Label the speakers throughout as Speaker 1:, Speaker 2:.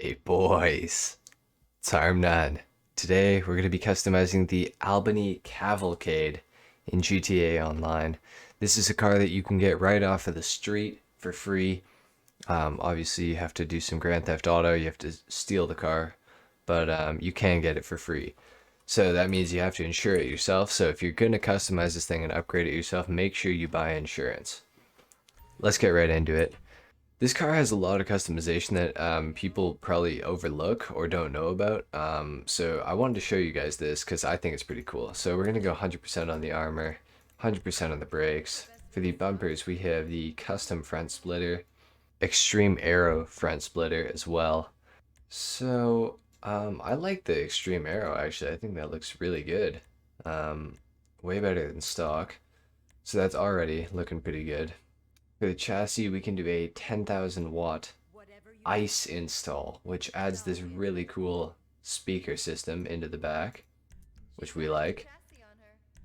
Speaker 1: Hey boys, it's HarmNone. Today we're going to be customizing the Albany Cavalcade in GTA Online. This is a car that you can get right off of the street for free. Obviously you have to do some Grand Theft Auto, you have to steal the car, but you can get it for free. So that means you have to insure it yourself. So if you're going to customize this thing and upgrade it yourself, make sure you buy insurance. Let's get right into it. This car has a lot of customization that people probably overlook or don't know about. So I wanted to show you guys this because I think it's pretty cool. So we're going to go 100% on the armor, 100% on the brakes. For the bumpers, we have the custom front splitter, extreme aero front splitter as well. So I like the extreme aero actually. I think that looks really good. Way better than stock. So that's already looking pretty good. For the chassis, we can do a 10,000 watt ice install, which adds this really cool speaker system into the back, which we like.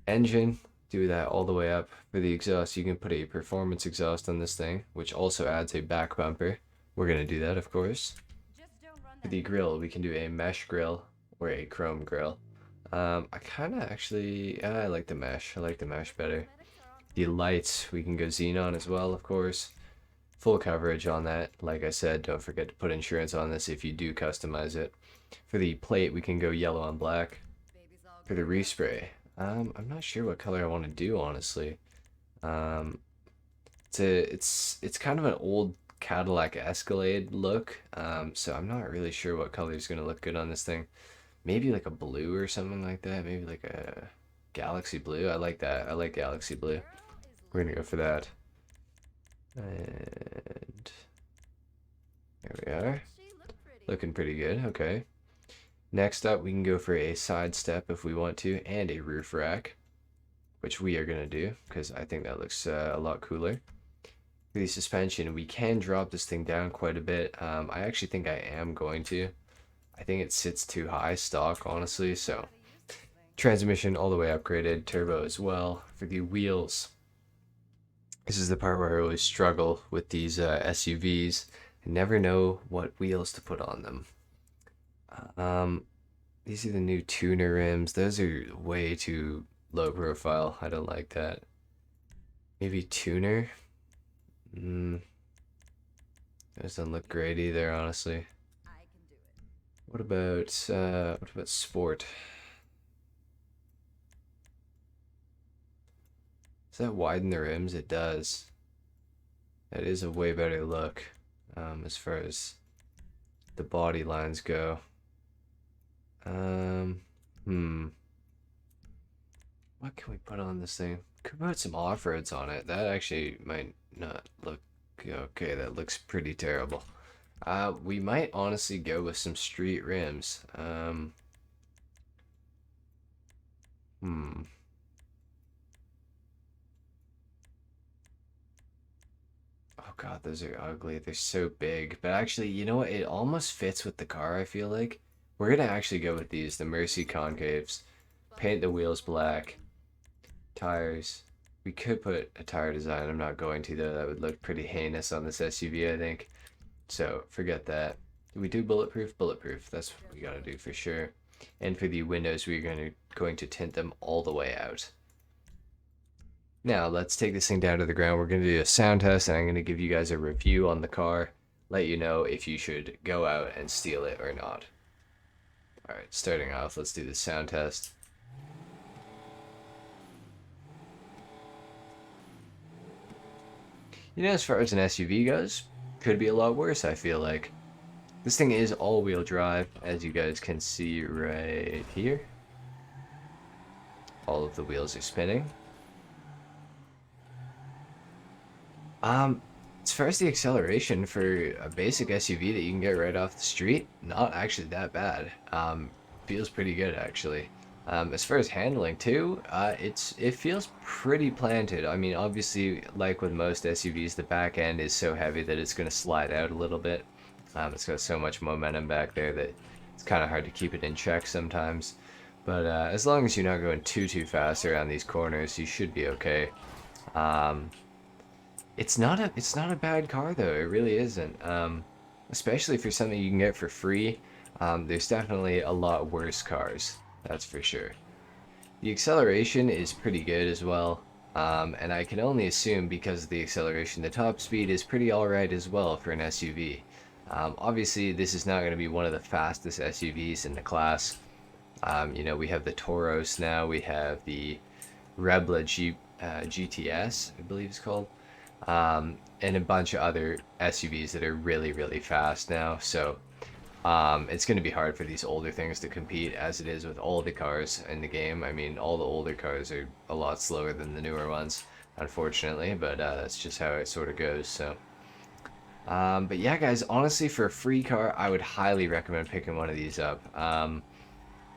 Speaker 1: Engine, do that all the way up. For the exhaust, you can put a performance exhaust on this thing, which also adds a back bumper. We're going to do that, of course. For the grill, we can do a mesh grill or a chrome grill. I kind of actually, I like the mesh. I like the mesh better. The lights, we can go xenon as well, of course. Full coverage on that. Like I said, don't forget to put insurance on this if you do customize it. For the plate, we can go yellow on black. For the respray, I'm not sure what color I want to do, honestly. It's kind of an old Cadillac Escalade look, so I'm not really sure what color is going to look good on this thing. Maybe like a blue or something like that. Maybe like a galaxy blue. I like that. I like galaxy blue. We're gonna go for that. And there we are. Looking pretty good. Okay. Next up, we can go for a side step if we want to, and a roof rack, which we are gonna do because I think that looks a lot cooler. For the suspension, we can drop this thing down quite a bit. I actually think I am going to. I think it sits too high stock, honestly. So transmission all the way upgraded, turbo as well. For the wheels, this is the part where I always struggle with these SUVs. I never know what wheels to put on them. These are the new tuner rims. Those are way too low profile. I don't like that. Maybe tuner. Those don't look great either, honestly. What about sport? Does that widen the rims? It does. That is a way better look as far as the body lines go. What can we put on this thing? Could put some off-roads on it. That actually might not look okay. That looks pretty terrible. We might honestly go with some street rims. Oh god, those are ugly. They're so big. But actually, you know what? It almost fits with the car, I feel like. We're gonna actually go with these, the Mercy Concaves. Paint the wheels black. Tires. We could put a tire design. I'm not going to, though. That would look pretty heinous on this SUV, I think. So, forget that. Do we do bulletproof? Bulletproof. That's what we gotta do for sure. And for the windows, we're going to tint them all the way out. Now, let's take this thing down to the ground. We're going to do a sound test, and I'm going to give you guys a review on the car, let you know if you should go out and steal it or not. Alright, starting off, let's do the sound test. You know, as far as an SUV goes, could be a lot worse, I feel like. This thing is all-wheel drive, as you guys can see right here. All of the wheels are spinning. As far as the acceleration for a basic SUV that you can get right off the street, not actually that bad. Feels pretty good actually. As far as handling too, it feels pretty planted. I mean, obviously, like with most SUVs, the back end is so heavy that it's going to slide out a little bit. It's got so much momentum back there that it's kind of hard to keep it in check sometimes. But as long as you're not going too fast around these corners, you should be okay. It's not a bad car though. It really isn't. especially for something you can get for free. There's definitely a lot worse cars, that's for sure. The acceleration is pretty good as well, and I can only assume because of the acceleration, the top speed is pretty alright as well for an SUV. Obviously, this is not going to be one of the fastest SUVs in the class. We have the Toros now, we have the Rebla GTS, I believe it's called, and a bunch of other SUVs that are really, really fast now. So it's going to be hard for these older things to compete, as it is with all the cars in the game. I mean, all the older cars are a lot slower than the newer ones, unfortunately, but that's just how it sort of goes. So, but yeah, guys, honestly, for a free car, I would highly recommend picking one of these up.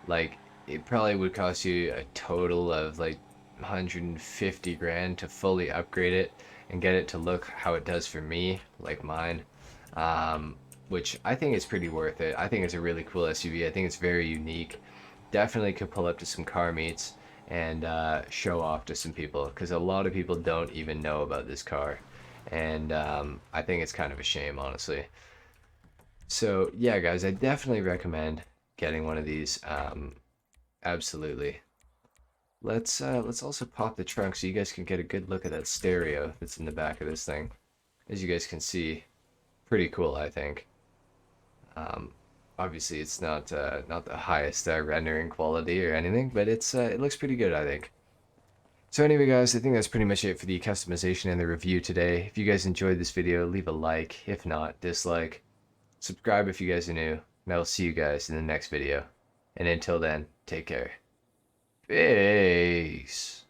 Speaker 1: Like, it probably would cost you a total of like 150 grand to fully upgrade it and get it to look how it does for me, like mine. Um, which I think is pretty worth it. I think it's a really cool SUV. I think it's very unique. Definitely could pull up to some car meets and show off to some people, because a lot of people don't even know about this car. And I think it's kind of a shame, honestly. So yeah, guys, I definitely recommend getting one of these. Absolutely. Let's also pop the trunk so you guys can get a good look at that stereo that's in the back of this thing. As you guys can see, pretty cool, I think. Um, Obviously, it's not the highest rendering quality or anything, but it looks pretty good, I think. So anyway, guys, I think that's pretty much it for the customization and the review today. If you guys enjoyed this video, leave a like. If not, dislike. Subscribe if you guys are new, and I will see you guys in the next video. And until then, take care. Peace.